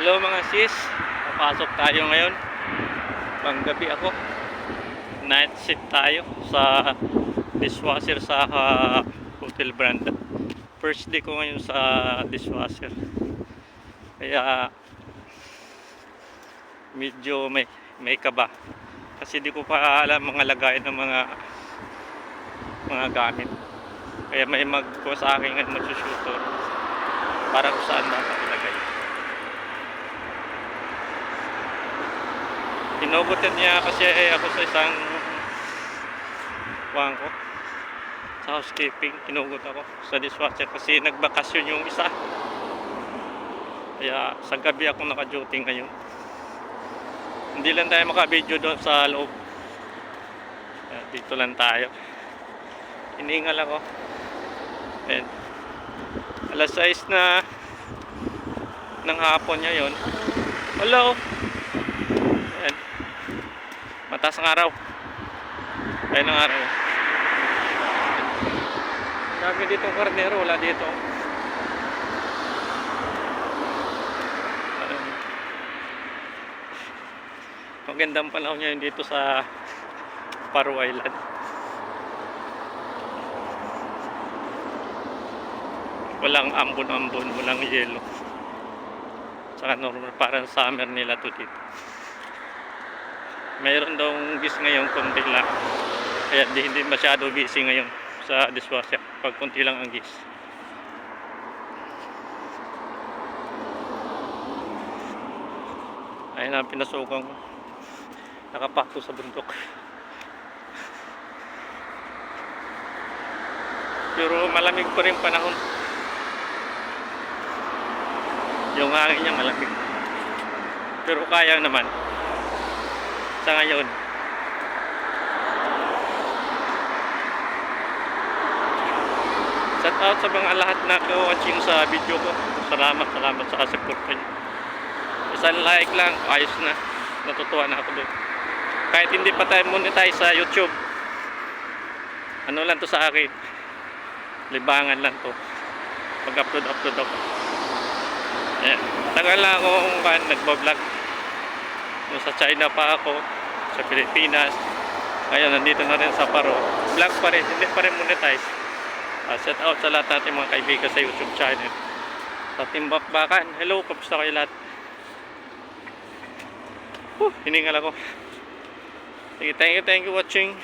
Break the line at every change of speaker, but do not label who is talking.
Hello mga sis, papasok tayo ngayon. Panggabi ako. Night shift tayo sa dishwasher sa Hotel Branda. First day ko ngayon sa dishwasher. Kaya medyo may kaba. Kasi di ko pa alam mga lagay ng mga gamit. Kaya may magko sa akin ng magsushooter para kung saan dapat ilagay. Tinugutan niya kasi ako sa isang ko sa housekeeping. Tinugot ako sa dishwasher kasi nagbakasyon yung isa. Kaya sa gabi ako naka-duty ngayon. Hindi lang tayo maka-video doon sa loob. Kaya dito lang tayo. Iningal ako. And alas 6 na ng hapon niya yon. Hello. Ayan. Mataas ang araw. Kaya ng araw. Sabi dito karnero, wala dito. Magandang panahon niya dito sa Paro Island. Walang ambon-ambon, walang yelo. Saka normal, parang summer nila to dito. Mayroon daw gis ngayon konti lang. Kaya hindi masyado busy ngayon sa dishwasher pag konti lang ang gis. Ayun ang pinasukan ko. Nakapako sa bundok. Pero malamig pa rin panahon. Yung hangin niya malamig. Pero kaya naman. Sa ngayon. Shout out sa mga lahat na watching sa video ko. Salamat sa support niyo. Isang like lang, ayos na. Natutuwa na ako doon. Kahit hindi pa tayo monetize sa YouTube. Ano lang to sa akin. Libangan lang to. Pag-upload ako. Ayan. Tagal lang akong nagbablog. Sa China pa ako, sa Pilipinas. Ngayon nandito na rin sa Paro. Vlog pa rin, hindi pa rin monetize. Shout out sa lahat natin mga kaibigan sa YouTube channel. Sa Team Bakbakan, hello, kamusta kayo lahat? Hiningal ako. Sige, thank you watching.